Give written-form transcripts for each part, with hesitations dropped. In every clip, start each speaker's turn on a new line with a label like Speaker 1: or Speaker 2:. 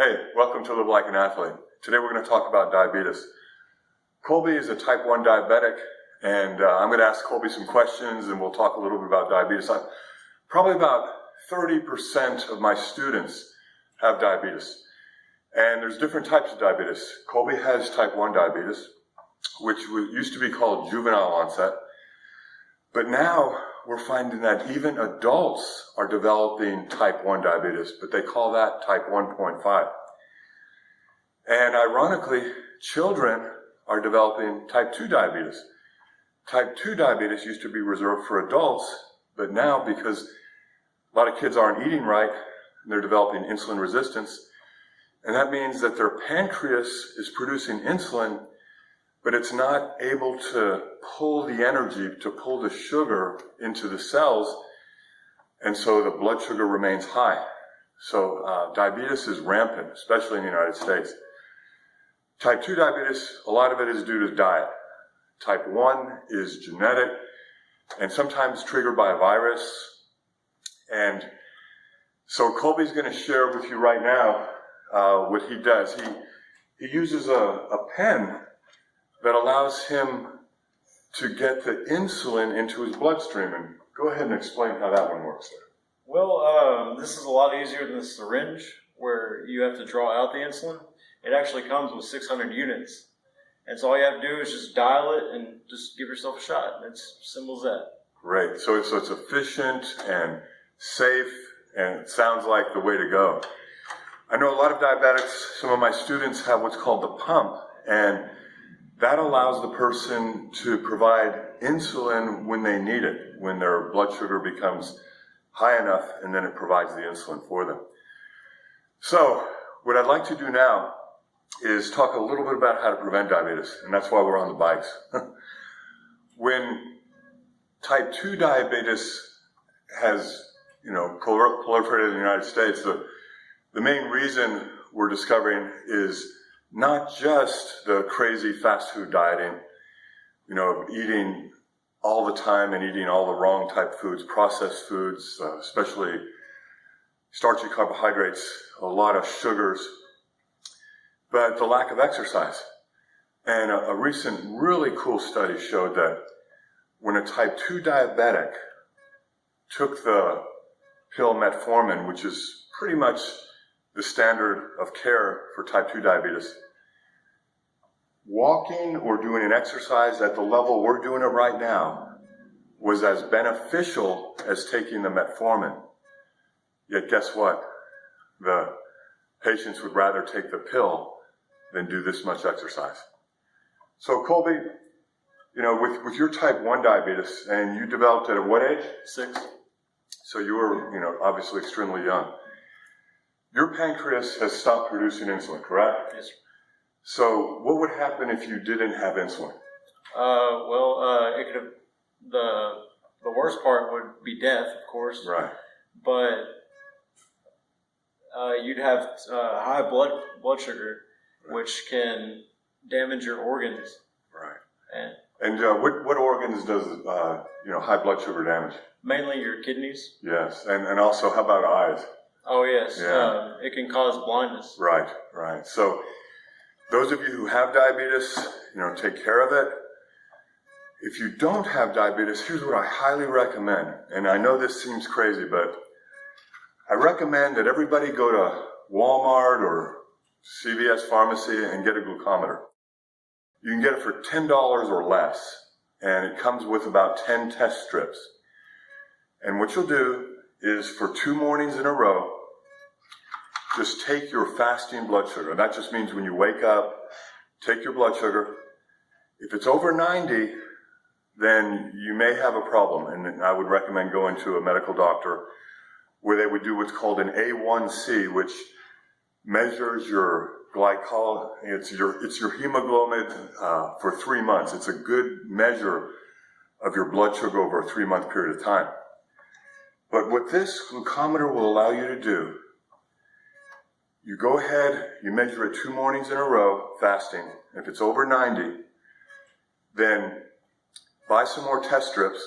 Speaker 1: Hey, welcome to Live Like an Athlete. Today we're going to talk about diabetes. Colby is a type 1 diabetic, and I'm going to ask Colby some questions and we'll talk a little bit about diabetes. Probably about 30% of my students have diabetes, and there's different types of diabetes. Colby has type 1 diabetes, which used to be called juvenile onset, but now we're finding that even adults are developing type 1 diabetes, but they call that type 1.5. And ironically, children are developing type 2 diabetes. Type 2 diabetes used to be reserved for adults, but now because a lot of kids aren't eating right, they're developing insulin resistance, and that means that their pancreas is producing insulin, but it's not able to pull the energy, to pull the sugar into the cells, and so the blood sugar remains high. So diabetes is rampant, especially in the United States. Type 2 diabetes, a lot of it is due to diet. Type 1 is genetic and sometimes triggered by a virus. And so Colby's going to share with you right now what he does. He uses a pen that allows him to get the insulin into his bloodstream. And go ahead and explain how that one works there.
Speaker 2: Well, this is a lot easier than the syringe where you have to draw out the insulin. It actually comes with 600 units. And so all you have to do is just dial it and just give yourself a shot. It's as simple as that.
Speaker 1: Great. So it's efficient and safe, and it sounds like the way to go. I know a lot of diabetics, some of my students have what's called the pump, and that allows the person to provide insulin when they need it, when their blood sugar becomes high enough, and then it provides the insulin for them. So what I'd like to do now is talk a little bit about how to prevent diabetes, and that's why we're on the bikes. When type 2 diabetes has, proliferated in the United States, the main reason we're discovering is not just the crazy fast food dieting, eating all the time and eating all the wrong type foods, processed foods, especially starchy carbohydrates, a lot of sugars, but the lack of exercise. And a recent really cool study showed that when a type 2 diabetic took the pill metformin, which is pretty much the standard of care for type 2 diabetes, walking or doing an exercise at the level we're doing it right now was as beneficial as taking the metformin. Yet guess what? The patients would rather take the pill than do this much exercise. So Colby, with your type 1 diabetes, and you developed it at what age?
Speaker 2: 6.
Speaker 1: So you were, obviously extremely young. Your pancreas has stopped producing insulin, correct?
Speaker 2: Yes.
Speaker 1: So what would happen if you didn't have insulin?
Speaker 2: It could have, the worst part would be death, of course.
Speaker 1: Right.
Speaker 2: But you'd have high blood sugar, which can damage your organs.
Speaker 1: Right. And what organs does high blood sugar damage?
Speaker 2: Mainly your kidneys.
Speaker 1: Yes. And also, how about eyes?
Speaker 2: Oh yes.
Speaker 1: Yeah.
Speaker 2: It can cause blindness.
Speaker 1: Right. Right. So those of you who have diabetes, take care of it. If you don't have diabetes, here's what I highly recommend. And I know this seems crazy, but I recommend that everybody go to Walmart or CVS pharmacy and get a glucometer. You can get it for $10 or less, and it comes with about 10 test strips. And what you'll do is for 2 mornings in a row, just take your fasting blood sugar. That just means when you wake up, take your blood sugar. If it's over 90, then you may have a problem, and I would recommend going to a medical doctor where they would do what's called an A1C, which measures your glycol. It's your hemoglobin for 3 months. It's a good measure of your blood sugar over a 3-month period of time. But what this glucometer will allow you to do, you go ahead, you measure it 2 mornings in a row, fasting. If it's over 90, then buy some more test strips,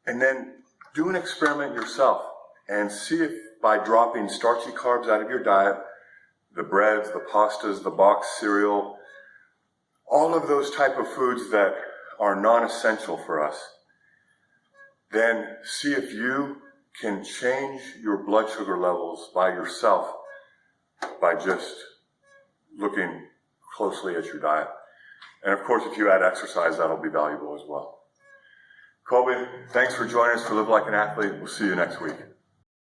Speaker 1: and then do an experiment yourself and see if by dropping starchy carbs out of your diet, the breads, the pastas, the boxed cereal, all of those type of foods that are non-essential for us, then see if you can change your blood sugar levels by yourself by just looking closely at your diet. And of course, if you add exercise, that'll be valuable as well. Colby, thanks for joining us for Live Like an Athlete. We'll see you next week.